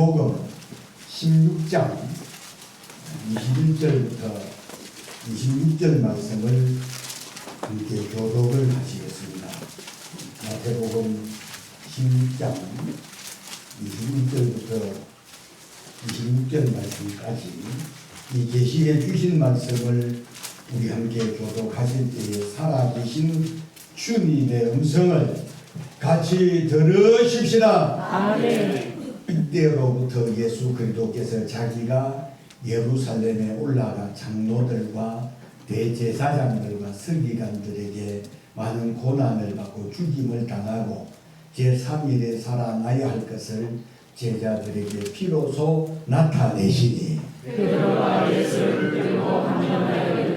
마태복음 16장 21절부터 26절 말씀을 함께 교독을 하시겠습니다. 마태복음 16장 21절부터 26절 말씀까지 이 계시해 주신 말씀을 우리 함께 교독하실 때에 살아계신 주님의 음성을 같이 들으십시다. 아멘. 이때로부터 예수 그리스도께서 자기가 예루살렘에 올라가 장로들과 대제사장들과 서기관들에게 많은 고난을 받고 죽임을 당하고 제3일에 살아나야 할 것을 제자들에게 비로소 나타내시니 베드로가 예수를 들고 한명하여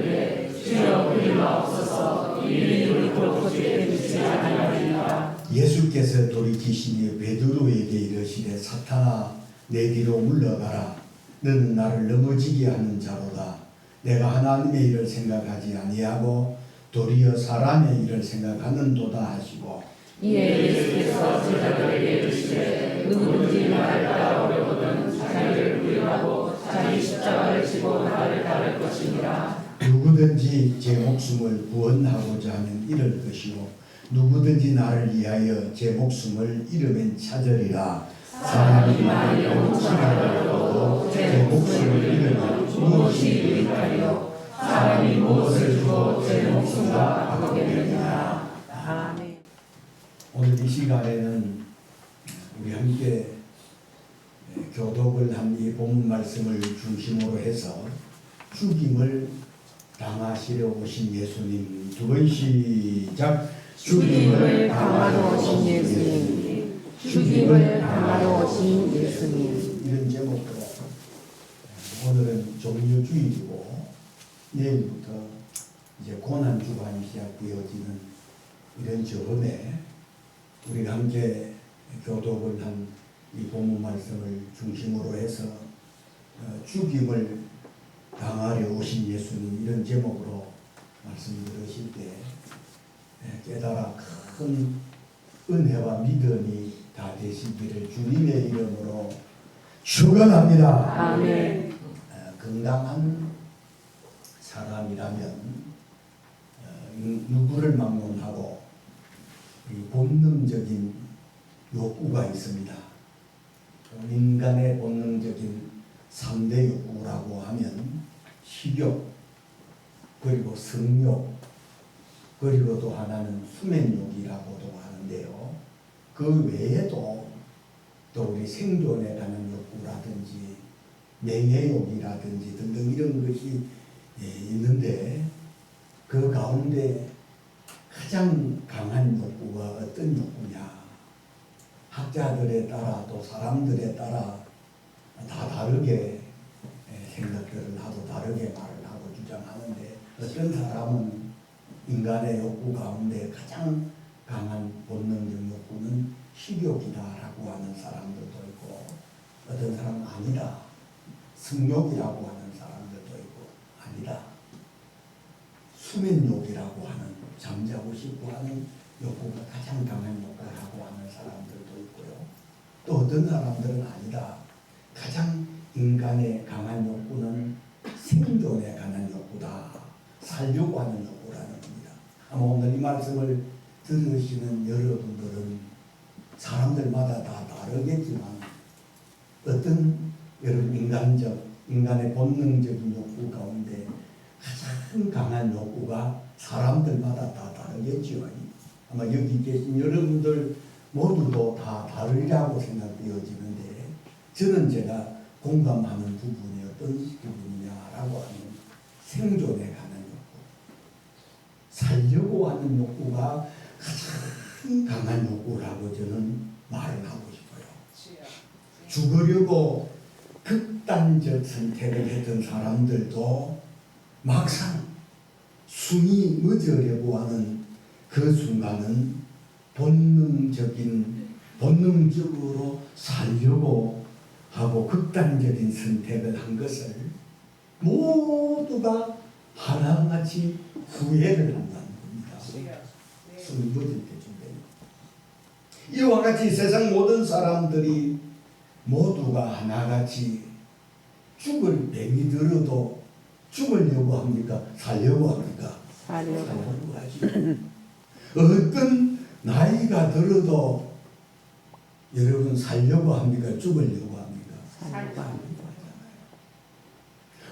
주여 우리마옵소서 이 우리도 고집에 미치지 아니하리이다. 예수께서 돌이키시니 베드로에게 이르시되 사탄아 내 뒤로 물러가라. 너는 나를 넘어지게 하는 자로다. 내가 하나님의 일을 생각하지 아니하고 도리어 사람의 일을 생각하는도다 하시고 이에 예수께서 제자들에게 이르시되 누구든지 나를 따라오려거든 자기를 부인하고 자기 십자가를 지고 나를 따를 것이니라. 누구든지 제 목숨을 구원하고자 하면 잃을 것이요 누구든지 나를 위하여 제 목숨을 잃으면 찾으리라. 사람이 나의 영혼을 얻어도 제 목숨을 잃으면 무엇이 유익하리요? 사람이 무엇을 주고 제 목숨과 바꾸겠느냐. 아멘. 오늘 이 시간에는 우리 함께 교독을 한 이 본문 말씀을 중심으로 해서 죽임을 당하시려 오신 예수님. 두 번 시작. 죽임을 당하러 오신 예수님. 죽임을 당하러 오신 예수님. 이런 제목으로 오늘은 종료주일이고 내일부터 이제 고난 주간이 시작되어지는 이런 즈음에 우리가 함께 교독을 한 이 본문 말씀을 중심으로 해서 죽임을 당하려 오신 예수님 이런 제목으로 말씀 들으실 때 깨달아 큰 은혜와 믿음이 다 되시기를 주님의 이름으로 축원합니다. 아멘. 건강한 사람이라면 누구를 막론하고 본능적인 욕구가 있습니다. 인간의 본능적인 3대 욕구라고 하면 식욕, 그리고 성욕, 그리고 또 하나는 수면욕이라고도 하는데요. 그 외에도 또 우리 생존에 관한 욕구라든지 명예욕이라든지 등등 이런 것이 있는데 그 가운데 가장 강한 욕구가 어떤 욕구냐? 학자들에 따라 또 사람들에 따라 다 다르게 생각들을 하고 다르게 말을 하고 주장하는데 어떤 사람은 인간의 욕구 가운데 가장 강한 본능적 욕구는 식욕이다라고 하는 사람들도 있고 어떤 사람은 아니다. 성욕이라고 하는 사람들도 있고 아니다. 수면욕이라고 하는 잠자고 싶고 하는 욕구가 가장 강한 욕구라고 하는 사람들도 있고요. 또 어떤 사람들은 아니다. 가장 인간의 강한 욕구는 생존에 관한 욕구다. 살려고 하는 욕구라는 겁니다. 아마 오늘 이 말씀을 들으시는 여러분들은 사람들마다 다 다르겠지만 어떤 여러분 인간의 본능적인 욕구 가운데 가장 강한 욕구가 사람들마다 다 다르겠지요. 아마 여기 계신 여러분들 모두도 다 다르리라고 생각되어지는데 저는 제가 공감하는 부분이 어떤 부분이냐라고 하면 생존에 관한 욕구, 살려고 하는 욕구가 가장 강한 욕구라고 저는 말을 하고 싶어요. 죽으려고 극단적 선택을 했던 사람들도 막상 숨이 멎으려고 하는 그 순간은 본능적으로 살려고 하고 극단적인 선택을 한 것을 모두가 하나같이 후회를 한다는 겁니다. 숨이 멎을 때쯤 되면 이와 같이 세상 모든 사람들이 모두가 하나같이 죽을 뱀이 들어도 죽으려고 합니까? 살려고 합니까? 살려고 하지. 어떤 나이가 들어도 여러분 살려고 합니까? 죽으려고 합니까? 살려고 합니다.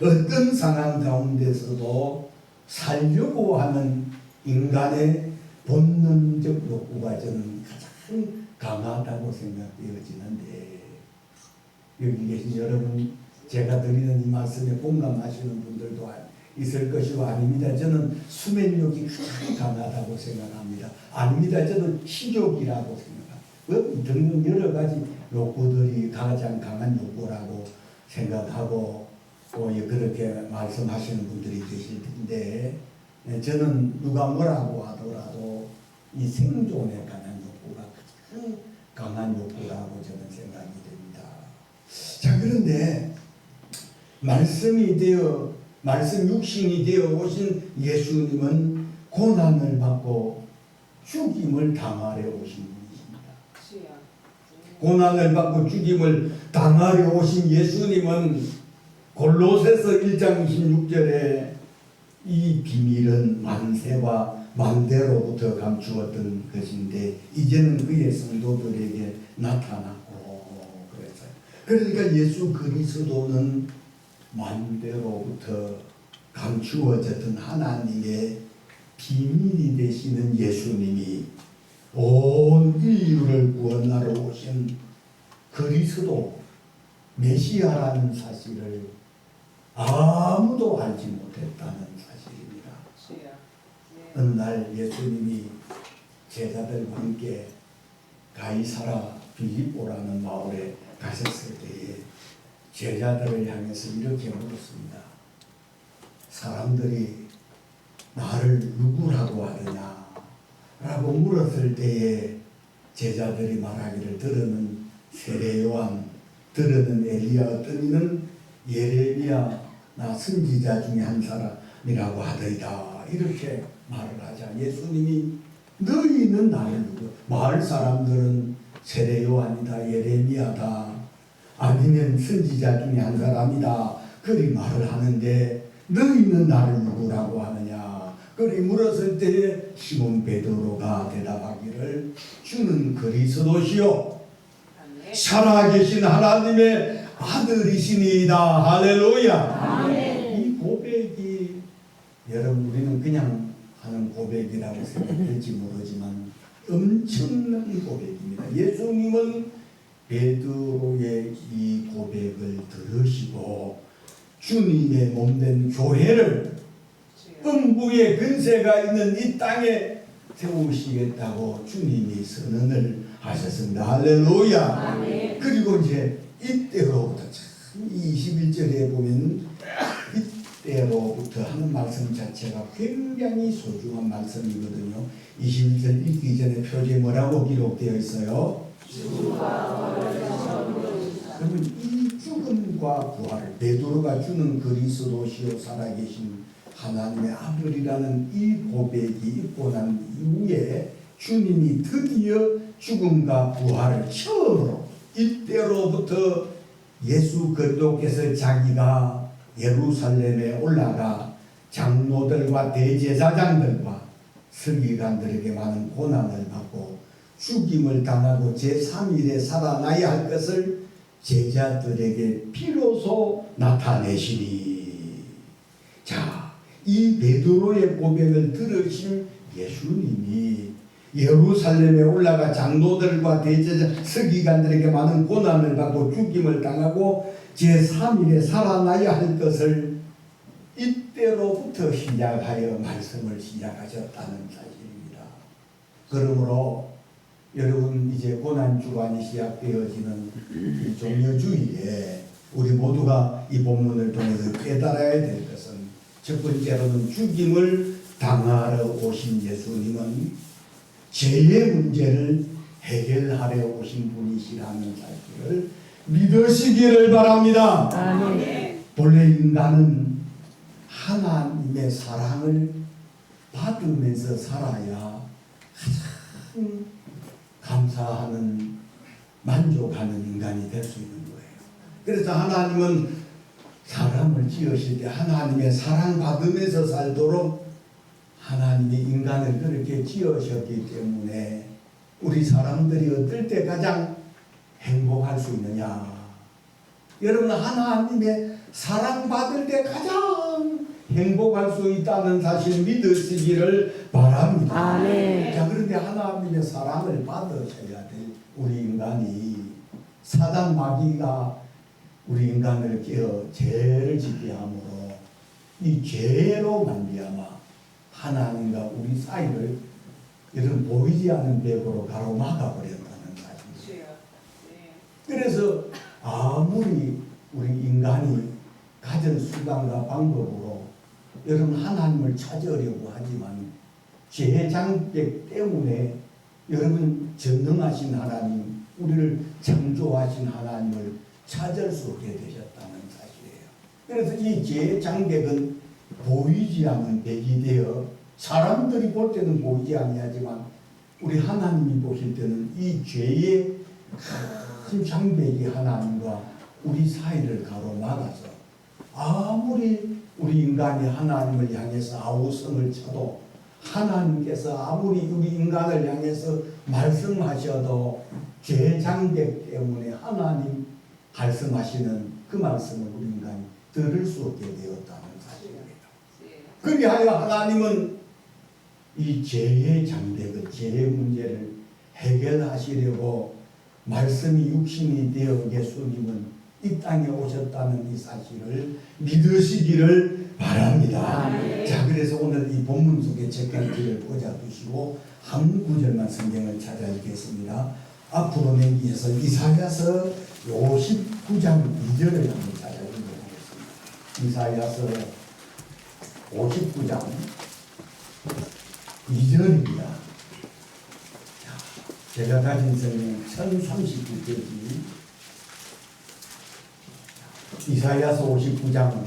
어떤 상황 가운데서도 살려고 하는 인간의 본능적 욕구가 저는 가장 강하다고 생각되어지는데, 여기 계신 여러분, 제가 드리는 이 말씀에 공감하시는 분들도 있을 것이고 아닙니다. 저는 수면욕이 가장 강하다고 생각합니다. 아닙니다. 저는 식욕이라고 생각합니다. 등등 여러 가지 욕구들이 가장 강한 욕구라고 생각하고 그렇게 말씀하시는 분들이 계실 텐데, 저는 누가 뭐라고 하더라도 이 생존에 관한 욕구가 가장 강한 욕구라고 저는 생각이 됩니다. 자, 그런데 말씀 육신이 되어 오신 예수님은 고난을 받고 죽임을 당하려 오신 분이십니다. 고난을 받고 죽임을 당하려 오신 예수님은 골로새서 1장 26절에 이 비밀은 만세와 만대로부터 감추었던 것인데 이제는 그의 성도들에게 나타났고 그랬어요. 그러니까 예수 그리스도는 만대로부터 감추어졌던 하나님의 비밀이 되시는 예수님이 온 인류를 구원하러 오신 그리스도 메시아라는 사실을 아무도 알지 못했다는 사실입니다. 어느 날 예수님이 제자들과 함께 가이사라 빌립보라는 마을에 가셨을 때에 제자들을 향해서 이렇게 물었습니다. 사람들이 나를 누구라고 하느냐? 라고 물었을 때에 제자들이 말하기를 들으는 세례요한, 들으는 엘리야, 어떤 이는 예레미야나 선지자 중에 한 사람이라고 하더이다. 이렇게 말을 하자 예수님이 너희는 나를 누구? 마을 사람들은 세례요한이다, 예레미야다, 아니면 선지자 중에 한 사람이다 그리 말을 하는데 너희는 나를 누구라고 하느냐 그리 물었을 때에 시몬 베드로가 대답하기를 주는 그리스도시요 살아계신 하나님의 아들이시니이다. 할렐루야. 이 고백이 여러분 우리는 그냥 하는 고백이라고 생각할지 모르지만 엄청난 고백입니다. 예수님은 베드로의 이 고백을 들으시고 주님의 몸된 교회를 음부의 근세가 있는 이 땅에 세우시겠다고 주님이 선언을 하셨습니다. 할렐루야. 아멘. 그리고 이제 이때로부터 21절에 보면 이때로부터 하는 말씀 자체가 굉장히 소중한 말씀이거든요. 21절 읽기 전에 표지에 뭐라고 기록되어 있어요? 그러면 이 죽음과 부활을 베드로가 주는 그리스도시요 살아계신 하나님의 아들이라는 이 고백이 있고 난 이후에 주님이 드디어 죽음과 부활을 처음으로 이때로부터 예수 그리스도께서 자기가 예루살렘에 올라가 장로들과 대제사장들과 서기관들에게 많은 고난을 받고 죽임을 당하고 제3일에 살아나야 할 것을 제자들에게 비로소 나타내시니. 자, 이 베드로의 고백을 들으신 예수님이 예루살렘에 올라가 장로들과 대제사 서기관들에게 많은 고난을 받고 죽임을 당하고 제3일에 살아나야 할 것을 이때로부터 시작하여 말씀을 시작하셨다는 사실입니다. 그러므로 여러분 이제 고난주간이 시작되어지는 이 종려주의에 우리 모두가 이 본문을 통해서 깨달아야 될 것은 첫 번째로는 죽임을 당하러 오신 예수님은 죄의 문제를 해결하려 오신 분이시라는 사실을 믿으시기를 바랍니다. 아멘. 본래 인간은 하나님의 사랑을 받으면서 살아야 가장 감사하는 만족하는 인간이 될 수 있는 거예요. 그래서 하나님은 사람을 지으실 때 하나님의 사랑받으면서 살도록 하나님이 인간을 그렇게 지으셨기 때문에 우리 사람들이 어떨 때 가장 행복할 수 있느냐? 여러분, 하나님의 사랑받을 때 가장 행복할 수 있다는 사실 믿으시기를 바랍니다. 아멘. 자, 그런데 하나님의 사랑을 받으셔야 될 우리 인간이 사단 마귀가 우리 인간을 깨어 죄를 짓게 하므로 이 죄로 말미암아 하나님과 우리 사이를 이런 보이지 않는 벽으로 가로막아 버렸다는 사실이에요. 그래서 아무리 우리 인간이 가진 수단과 방법으로 여러분 하나님을 찾으려고 하지만 죄의 장벽 때문에 여러분 전능하신 하나님, 우리를 창조하신 하나님을 찾을 수 없게 되셨다는 사실이에요. 그래서 이 죄의 장벽은 보이지 않는 벽이 되어 사람들이 볼 때는 보이지 아니하지만 우리 하나님이 보실 때는 이 죄의 큰 장벽이 하나님과 우리 사이를 가로막아서 아무리 우리 인간이 하나님을 향해서 아우성을 쳐도 하나님께서 아무리 우리 인간을 향해서 말씀하셔도 죄 장벽 때문에 하나님 말씀하시는 그 말씀을 우리 인간이 들을 수 없게 되었다는 사실입니다. 그리하여 하나님은 이 죄의 장벽을, 죄의 문제를 해결하시려고 말씀이 육신이 되어 예수님은 이 땅에 오셨다는 이 사실을 믿으시기를 바랍니다. 자, 그래서 오늘 이 본문 속에 책갈피를 꽂아두시고 한 구절만 성경을 찾아 읽겠습니다. 앞으로 넘기셔서 이사야서 59장 2절을 한번 찾아 읽어보겠습니다. 이사야서 59장 2절입니다. 제가 가진 성경 1039페이지 이사야서 59장은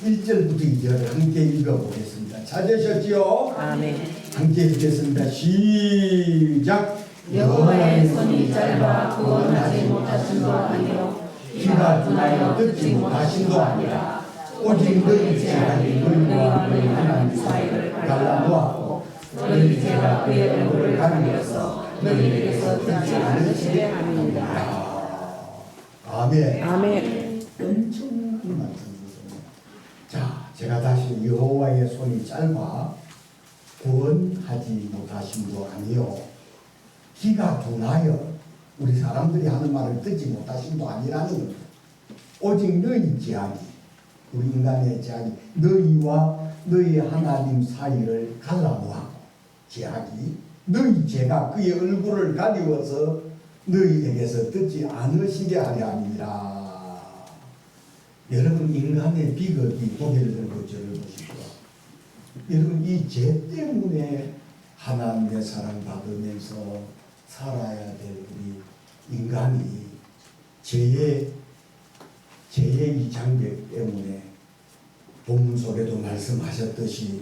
1절부터 2절을 함께 읽어보겠습니다. 찾으셨지요? 아멘. 함께 읽겠습니다. 시작. 여호와의 손이 짧아 구원하지 못하신도 아니요 귀가 둔하여 듣지 못하신도 아니라 오직 너희 제한이 너희와 너희 하나님 사이를 갈라놓았고 너희 제가 그의 얼굴을 가리어서 너희에게서 듣지 않으시게 합니다. 아멘. 아멘. 엄청난 말씀이거든요. 자, 제가 다시 여호와의 손이 짧아 구원하지 못하심도 아니요 귀가 둔하여 우리 사람들이 하는 말을 듣지 못하심도 아니라는 겁니다. 오직 너희 제한이, 우리 인간의 제한이 너희와 너희 하나님 사이를 갈라놓았고 제한이 너희 죄가 그의 얼굴을 가리워서 너희에게서 듣지 않으시게 하려 함이라. 여러분, 인간의 비극이 고개를 들고 저를 보십시오. 여러분, 이 죄 때문에 하나님의 사랑받으면서 살아야 될 우리 인간이 죄의 이 장벽 때문에 본문 속에도 말씀하셨듯이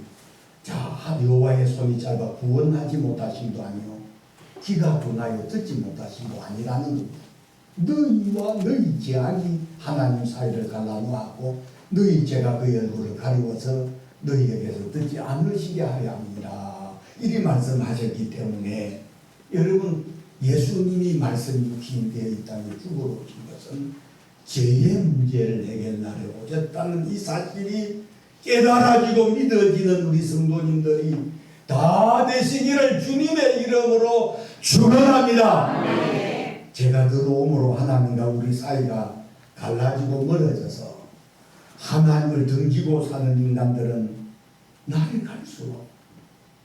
자, 여호와의 손이 짧아 구원하지 못하심도 아니요 귀가 둔하여 듣지 못하심도 아니라는 겁니다. 너희와 너희 제한이 하나님 사이를 갈라놓았고 너희 죄가 그의 얼굴을 가리워서 너희에게서 듣지 않으시게 하려 합니다. 이리 말씀하셨기 때문에 여러분, 예수님이 말씀이 육신이 되어 이 땅에 죽어 오신 것은 죄의 문제를 해결하려 오셨다는 이 사실이 깨달아지고 믿어지는 우리 성도님들이 다 되시기를 주님의 이름으로 축원합니다. 제가 들어옴으로 하나님과 우리 사이가 갈라지고 멀어져서 하나님을 등지고 사는 인간들은 날이 갈수록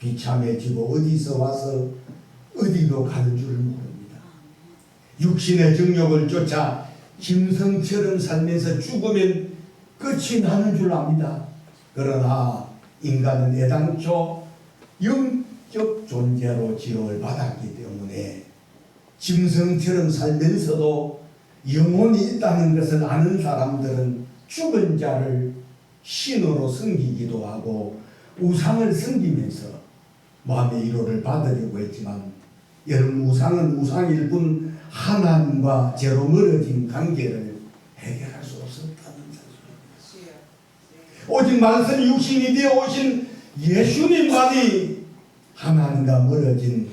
비참해지고 어디서 와서 어디로 가는 줄을 모릅니다. 육신의 정욕을 쫓아 짐승처럼 살면서 죽으면 끝이 나는 줄 압니다. 그러나 인간은 애당초 영적 존재로 지음을 받았기 때문에 짐승처럼 살면서도 영혼이 있다는 것을 아는 사람들은 죽은 자를 신으로 섬기기도 하고 우상을 섬기면서 마음의 위로를 받으려고 했지만 여러분 우상은 우상일 뿐 하나님과 죄로 멀어진 관계를 해결할 수 없었다는 사실. 오직 말씀이 육신이 되어 오신 예수님만이 하나님과 멀어진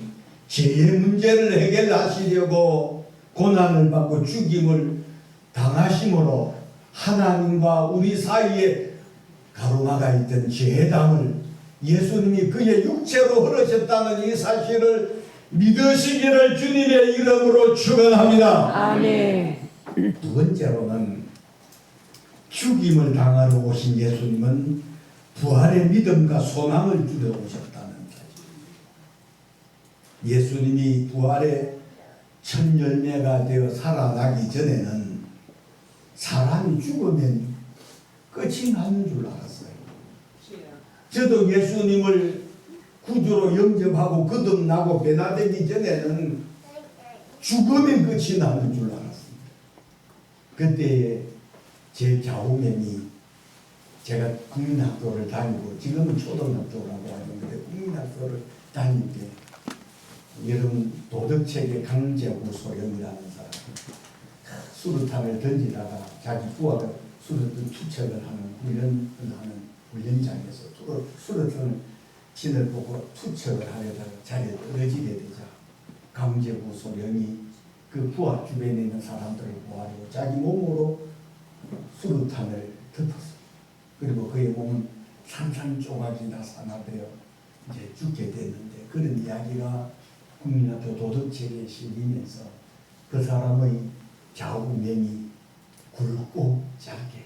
죄의 문제를 해결하시려고 고난을 받고 죽임을 당하심으로 하나님과 우리 사이에 가로막아 있던 죄의 담을 예수님이 그의 육체로 흐르셨다는 이 사실을 믿으시기를 주님의 이름으로 축원합니다. 아멘. 두 번째로는 죽임을 당하러 오신 예수님은 부활의 믿음과 소망을 주려 오셨다는 사실입니다. 예수님이 부활의 첫 열매가 되어 살아나기 전에는 사람이 죽으면 끝이 나는 줄 알았어요. 저도 예수님을 구주로 영접하고 거듭나고 변화되기 전에는 죽으면 끝이 나는 줄 알았습니다. 그때 제 좌우명이 제가 국민학교를 다니고 지금은 초등학교라고 하는데 국민학교를 다닐 때 여러분 도덕책의 강제구 소령이라는 사람 수류탄을 던지다가 자기 부하가 수류탄 투척을 하는 훈련장에서 수류탄을 진을 보고 투척을 하려다가 자리에 떨어지게 되자 강제구 소령이 그 부하 주변에 있는 사람들을 모아주고 자기 몸으로 수류탄을 덮었어요. 그리고 그의 몸은 산산조각이 나타나되어 이제 죽게 됐는데 그런 이야기가 국민학교 도덕책에 실리면서 그 사람의 좌우명이 굵고 짧게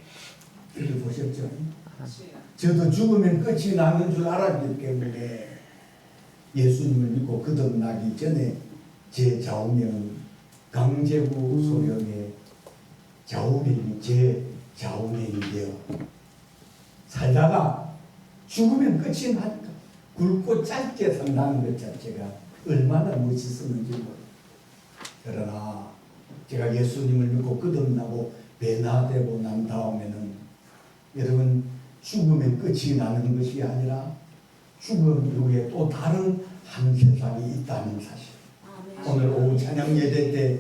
들어보셨죠? 저도 죽으면 끝이 나는 줄 알았기 때문에 예수님을 믿고 거듭나기 전에 제 좌우명은 강제구 소령의 좌우명이 제 좌우명인데요. 살다가 죽으면 끝이 나니까 굵고 짧게 산다는 것 자체가 얼마나 멋있었는지 모르겠어요. 그러나 제가 예수님을 믿고 거듭나고 변화되고 난 다음에는 여러분 죽으면 끝이 나는 것이 아니라 죽음 이후에 또 다른 한 세상이 있다는 사실. 오늘 오후 찬양 예배 때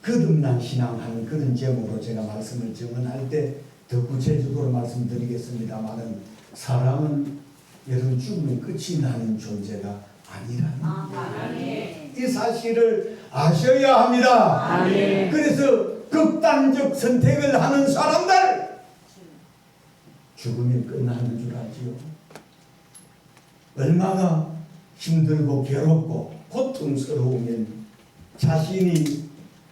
거듭난 신앙하는 그런 제목으로 제가 말씀을 증언할 때 더 구체적으로 말씀드리겠습니다만은 사람은 여러분 죽으면 끝이 나는 존재가 아니라는 이 사실을 아셔야 합니다. 아멘. 그래서 극단적 선택을 하는 사람들 죽으면 끝나는 줄 알지요. 얼마나 힘들고 괴롭고 고통스러우면 자신이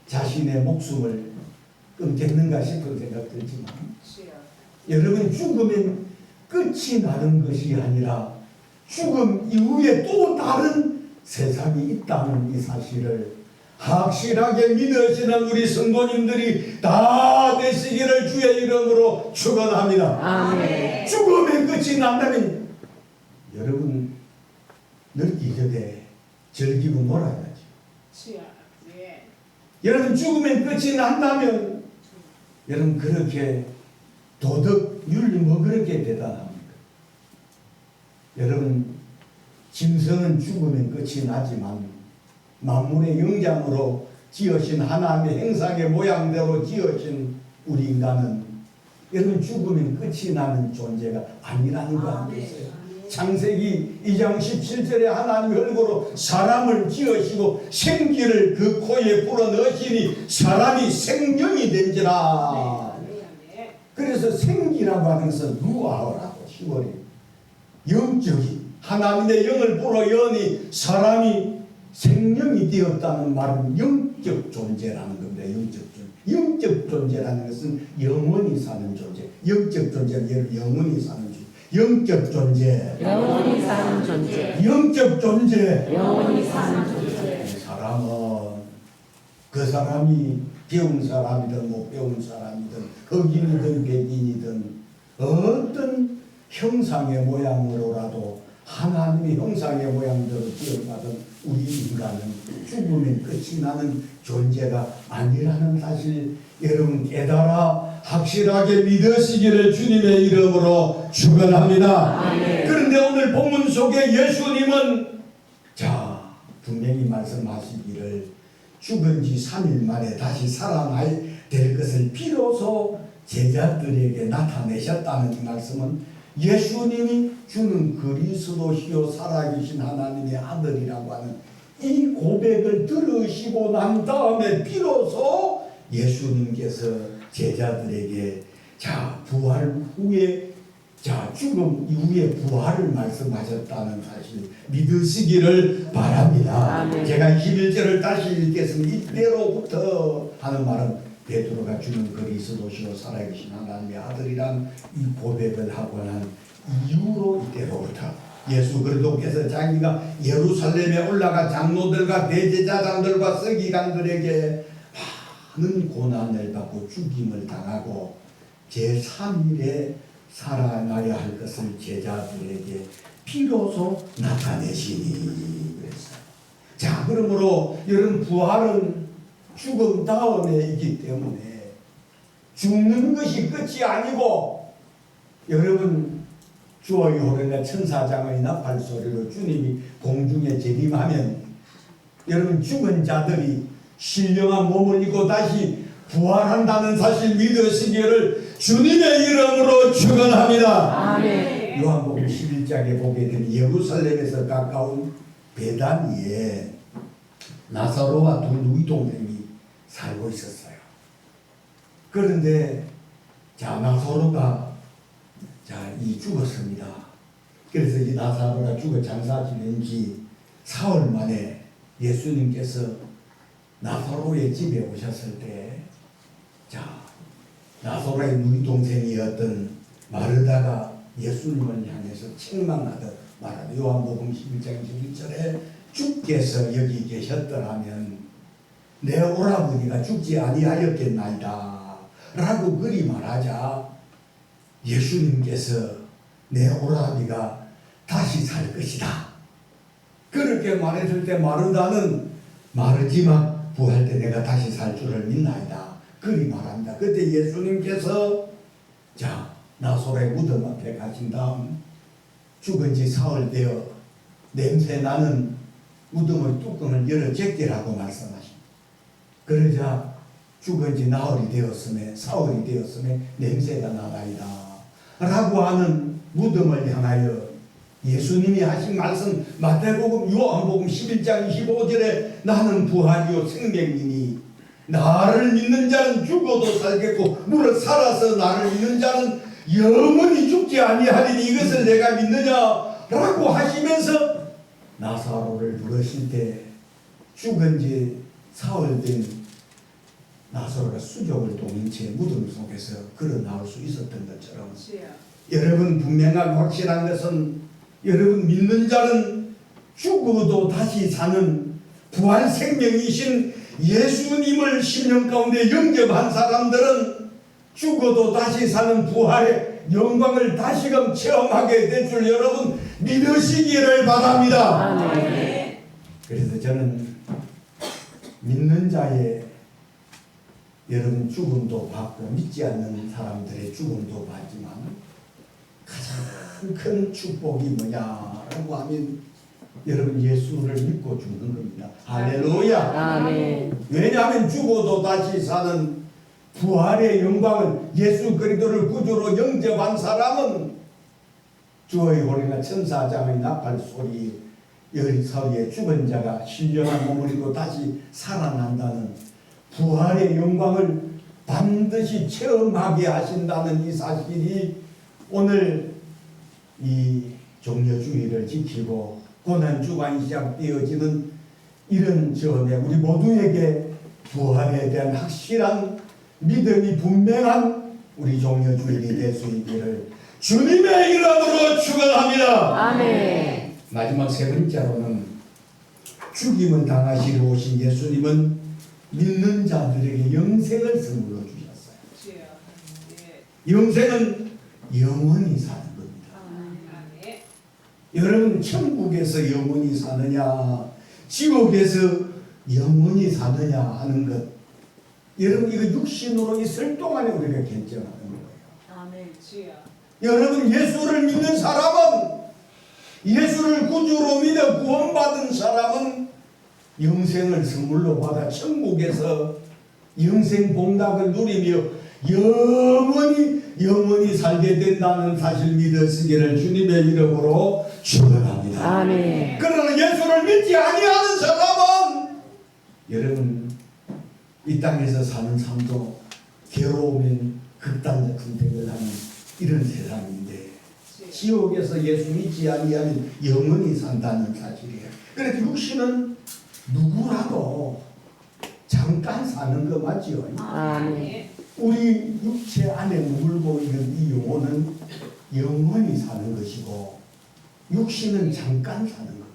자신의 목숨을 끊겠는가 싶은 생각 들지만 여러분 죽으면 끝이 나는 것이 아니라 죽음 이후에 또 다른 세상이 있다는 이 사실을 확실하게 믿으시는 우리 성도님들이 다 되시기를 주의 이름으로 축원합니다. 아멘. 죽음의 끝이 난다면 여러분 늙기 전에 즐기고 놀아야죠. 여러분 죽으면 끝이 난다면 여러분 그렇게 도덕 윤리 뭐 그렇게 대단합니까? 여러분 짐승은 죽으면 끝이 나지만 만물의 영장으로 지으신 하나님의 행상의 모양대로 지으신 우리 인간은 여러분 죽으면 끝이 나는 존재가 아니라는 거 아니겠어요? 창세기 2장 17절에 하나님이 얼굴로 사람을 지으시고 생기를 그 코에 불어넣으시니 사람이 생명이 된지라. 그래서 생기라고 하는 것은 루아라고 10월에 영적인 하나님의 영을 불어넣으니 사람이 생명이 되었다는 말은 영적 존재라는 겁니다. 영적 존재라는 것은 영원히 사는 존재. 영적 존재는 영원히 사는 존재. 영적 존재. 영원히 사는 존재. 영적 존재. 영원히 사는 존재. 사람은 그 사람이 배운 사람이든 못 배운 사람이든 흑인이든 백인이든 어떤 형상의 모양으로라도 하나님의 형상의 모양대로 지어받은 우리 인간은 죽으면 끝이 나는 존재가 아니라는 사실 여러분 깨달아 확실하게 믿으시기를 주님의 이름으로 축원합니다. 아멘. 그런데 오늘 본문 속에 예수님은 자 분명히 말씀하시기를 죽은 지 3일 만에 다시 살아나야 될 것을 비로소 제자들에게 나타내셨다는 이 말씀은 예수님이 주는 그리스도시요 살아계신 하나님의 아들이라고 하는 이 고백을 들으시고 난 다음에 비로소 예수님께서 제자들에게 자 부활 후에 자 죽음 이후에 부활을 말씀하셨다는 사실 믿으시기를 바랍니다. 아멘. 제가 21절을 다시 읽겠습니다. 이때로부터 하는 말은 베드로가 주는 그리스도시요 살아계신 하나님의 아들이란 이 고백을 하고 난 이후로 이때로부터 예수 그리스도께서 자기가 예루살렘에 올라가 장로들과 대제사장들과 서기관들에게 많은 고난을 받고 죽임을 당하고 제3일에 살아나야 할 것을 제자들에게 비로소 나타내시니 그랬어요. 자, 그러므로 여러분 부활은 죽음 다음에이기 때문에 죽는 것이 끝이 아니고 여러분 주의 호련의 천사장의 나팔 소리로 주님이 공중에 재림하면 여러분 죽은 자들이 신령한 몸을 입고 다시 부활한다는 사실 믿으시기를 주님의 이름으로 축원합니다. 아멘. 요한복음 11장에 보게 되면 예루살렘에서 가까운 베다니에 나사로와 두 누이 동생이 살고 있었어요. 그런데 자 나사로가 이 죽었습니다. 그래서 이 나사로가 죽어 장사 지낸 지 사흘 만에 예수님께서 나사로의 집에 오셨을 때 나사로의 누이 동생이었던 마르다가 예수님을 향해서 책망하듯 말하는 요한복음 11장 11절에 주께서 여기 계셨더라면 내 오라버니가 죽지 아니하였겠나이다 라고 그리 말하자 예수님께서 내 오라버니가 다시 살 것이다 그렇게 말했을 때 마르다는 마르지만 부활 때 내가 다시 살 줄을 믿나이다 그리 말합니다. 그때 예수님께서 나사로의 무덤 앞에 가신 다음 죽은 지 사흘 되어 냄새 나는 무덤의 뚜껑을 열어 제끼라고 말씀하십니다. 그러자 죽은 지 나흘이 되었음에 사흘이 되었음에 냄새가 나나이다 라고 하는 무덤을 향하여 예수님이 하신 말씀 마태복음 요한복음 11장 25절에 나는 부활이요 생명이니 나를 믿는 자는 죽어도 살겠고 무릇 살아서 나를 믿는 자는 영원히 죽지 아니하리니 이것을 내가 믿느냐라고 하시면서 나사로를 부르실 때 죽은 지 사흘 된 나사로가 수족을 동인 채 무덤 속에서 걸어 나올 수 있었던 것처럼 여러분 분명하고 확실한 것은 여러분 믿는 자는 죽어도 다시 사는 부활 생명이신 예수님을 심령 가운데 영접한 사람들은 죽어도 다시 사는 부활의 영광을 다시금 체험하게 될 줄 여러분 믿으시기를 바랍니다. 아멘. 그래서 저는 믿는 자의 여러분 죽음도 받고 믿지 않는 사람들의 죽음도 받지만 가장 큰 축복이 뭐냐라고 하면 여러분 예수를 믿고 죽는 겁니다. 할렐루야. 아멘. 왜냐하면 죽어도 다시 사는 부활의 영광을 예수 그리스도를 구주로 영접한 사람은 주의 호령과 천사장의 나팔 소리 열서리에 죽은 자가 신령한 몸을 입고 다시 살아난다는 부활의 영광을 반드시 체험하게 하신다는 이 사실이 오늘 이 종려주의를 지키고 고난주간이 시작되어지는 이런 점에 우리 모두에게 부활에 대한 확실한 믿음이 분명한 우리 종려주일이 될 수 있기를 주님의 이름으로 축원합니다. 아멘. 마지막 세 번째로는 죽임을 당하시러 오신 예수님은 믿는 자들에게 영생을 선물로 주셨어요. 영생은 영원히 사는 겁니다. 여러분 천국에서 영원히 사느냐 지옥에서 영원히 사느냐 하는 것 여러분 이거 육신으로 있을 동안에 우리가 결정하는 거예요. 아멘. 여러분 예수를 믿는 사람은 예수를 구주로 믿어 구원받은 사람은 영생을 선물로 받아 천국에서 영생 복락을 누리며 영원히 살게 된다는 사실 믿으시기를 주님의 이름으로 축원합니다. 아멘. 그러나 예수를 믿지 아니하는 사람은 여러분 이 땅에서 사는 삶도 괴로우면 극단적 선택을 하는 이런 세상인데 지옥에서 예수 믿지 아니하면 영원히 산다는 사실이에요. 그래서 육신은 누구라도 잠깐 사는 거 맞지요? 아멘. 우리 육체 안에 머물고 있는 이 영혼은 영원히 사는 것이고 육신은 잠깐 사는 겁니다.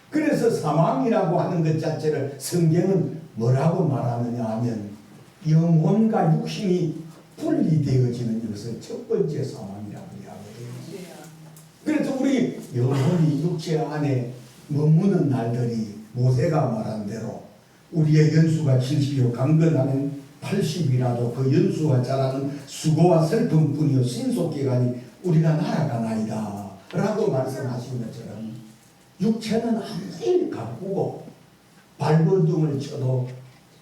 그래서 사망이라고 하는 것 자체를 성경은 뭐라고 말하느냐 하면 영혼과 육신이 분리되어지는 것을 첫 번째 사망이라고 이야기해요. 그래서 우리 영혼이 육체 안에 머무는 날들이 모세가 말한 대로 우리의 연수가 70이요 강건하면 80이라도 그 연수와 자라는 수고와 슬픔뿐이요 신속기간이 우리가 날아가나이다 라고 말씀하신 것처럼 육체는 아무리 가꾸고 발버둥을 쳐도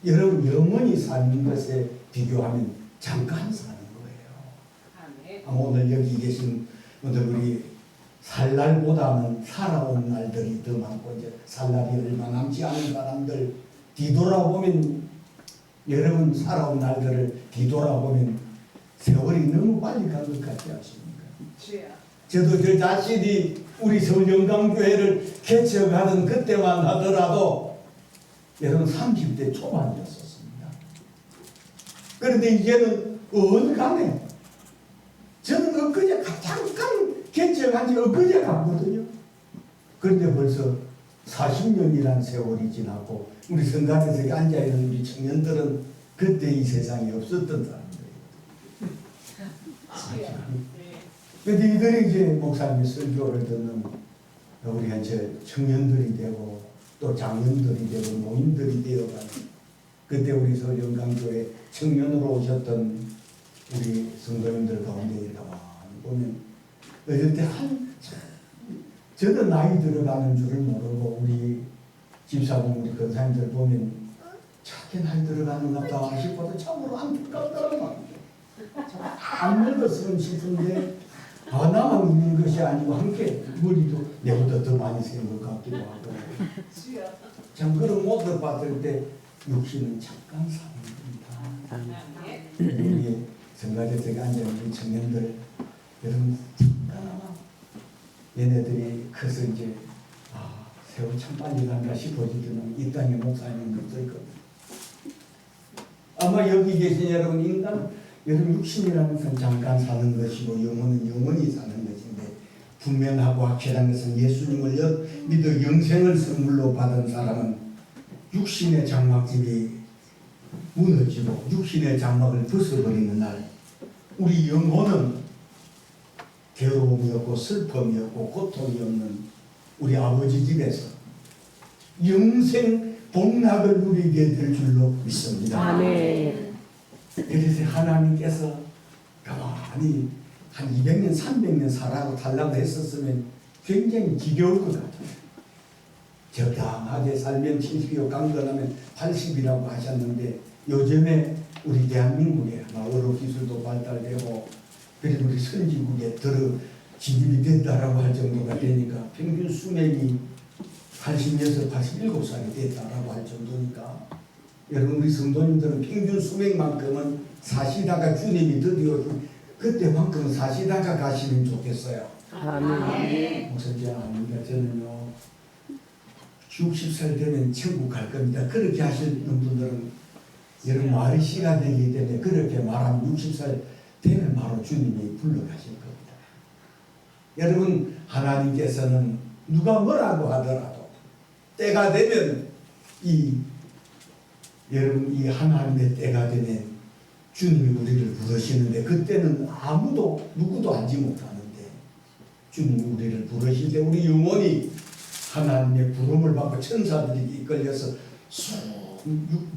여러분 영원히 사는 것에 비교하면 잠깐 사는 거예요. 아마 오늘 여기 계신 분들 우리 살 날보다는 살아온 날들이 더 많고 이제 살 날이 얼마 남지 않은 사람들 뒤돌아보면 여러분 살아온 날들을 뒤돌아보면 세월이 너무 빨리 간 것 같지 않습니까? 저도 저 자신이 우리 서울영광교회를 개척하던 그때만 하더라도 여러분 30대 초반이었었습니다. 그런데 이제는 어느가네 저는 엊그제 잠깐 개척한 지 엊그제 갔거든요. 그런데 벌써 40년이란 세월이 지났고 우리 성당에서 앉아있는 우리 청년들은 그때 이 세상에 없었던 사람들이에요. 그런데 이들이 이제 목사님의 설교를 듣는 우리 이제 청년들이 되고 또 장년들이 되고 노인들이 되어가지고 그때 우리 서울영광교회 청년으로 오셨던 우리 성도님들 가운데 이렇게 보면 어릴 때 저도 나이 들어가는 줄을 모르고 우리 집사님 우리 권사님들 보면 저렇게 나이 들어가는 것 같다 싶어도 참으로 안타깝더라고요. 안 늙었으면 싶은데 나만 있는 것이 아니고 함께 머리도 내보다 더 많이 센 것 같기도 하고 참 그런 모습을 봤을 때 육신은 잠깐 사는 겁니다. 우리 성가대석에 앉아있는 우리 청년들 여러분 잠깐아마 얘네들이 커서 이제 세월 참 빨리 간다 싶어지더니 이 땅에 목사님은 없을 겁니다. 아마 여기 계신 여러분 인간 여러분 육신이라는 것은 잠깐 사는 것이고 영혼은 영원히 사는 것인데 분명하고 확실한 것은 예수님을 믿어 영생을 선물로 받은 사람은 육신의 장막집이 무너지고 육신의 장막을 벗어버리는 날 우리 영혼은 괴로움이 없고 슬픔이 없고 고통이 없는 우리 아버지 집에서 영생 복락을 누리게 될 줄로 믿습니다. 아멘. 그래서 하나님께서 가만히 한 200년 300년 살아고 달라고 했었으면 굉장히 지겨울 것 같아요. 적당하게 살면 70이고 강건하면 80이라고 하셨는데 요즘에 우리 대한민국에 의료기술도 발달되고 그래도 우리 선진국에 들어 진입이 된다라고 할 정도가 되니까 평균 수명이 86, 87살이 됐다라고 할 정도니까 여러분 우리 성도님들은 평균 수명만큼은 사시다가 주님이 드디어 그때만큼은 사시다가 가시면 좋겠어요. 아멘. 목사님 아닙니다. 저는요 60살 되면 천국 갈 겁니다. 그렇게 하시는 분들은 여러분 말이 시가 되기 때문에 그렇게 말하면 60살 되면 바로 주님이 불러가실 겁니다. 여러분 하나님께서는 누가 뭐라고 하더라도 때가 되면 여러분 이 하나님의 때가 되면 주님이 우리를 부르시는데 그때는 누구도 알지 못하는데 주님이 우리를 부르실 때 우리 영혼이 하나님의 부름을 받고 천사들이 이끌려서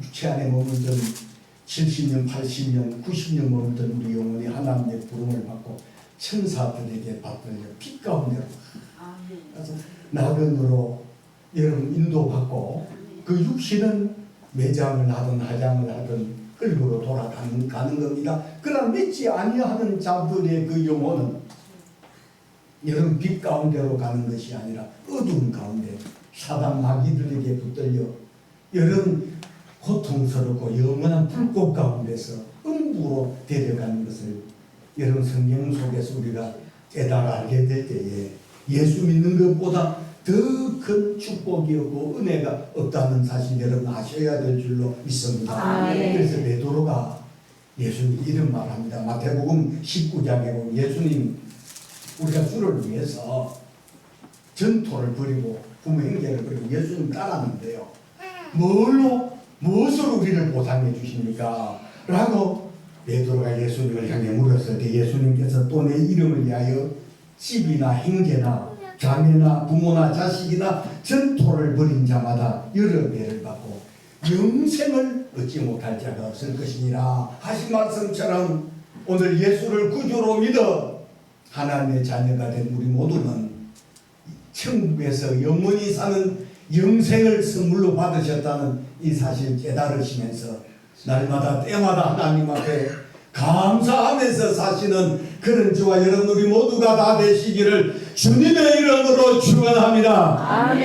육체 안에 머물던 70년, 80년, 90년 머물던 우리 영혼이 하나님의 부름을 받고 천사들에게 받들려 빛 가운데로 가서 나그네로 여러분 인도받고 그 육신은 매장을 하든 하장을 하든 끌고 돌아가는 겁니다. 그러나 믿지 아니하는 자들의 그 영혼은 여러분 빛 가운데로 가는 것이 아니라 어두운 가운데 사단 마귀들에게 붙들려 여러분 고통스럽고 영원한 불꽃 가운데서 음부로 데려가는 것을 여러분 성경 속에서 우리가 깨달아 알게 될 때에 예수 믿는 것보다 더 큰 축복이 없고 은혜가 없다는 사실 여러분 아셔야 될 줄로 믿습니다. 아멘. 그래서 베드로가 예수님 이런 말합니다. 마태복음 19장에 보면 예수님 우리가 주를 위해서 전토를 벌이고 부모 형제를 벌이고 예수님 따랐는데요. 무엇으로 우리를 보상해 주십니까? 라고 베드로가 예수님을 향해 물었을 때 예수님께서 또 내 이름을 위하여 집이나 형제나 자매나 부모나 자식이나 전토를 벌인 자마다 여러 배를 받고 영생을 얻지 못할 자가 없을 것이니라 하신 말씀처럼 오늘 예수를 구주로 믿어 하나님의 자녀가 된 우리 모두는 천국에서 영원히 사는 영생을 선물로 받으셨다는 이 사실 깨달으시면서 날마다 때마다 하나님 앞에 감사하면서 사시는 그런 저와 여러분 우리 모두가 다 되시기를 주님의 이름으로 축원합니다. 아멘.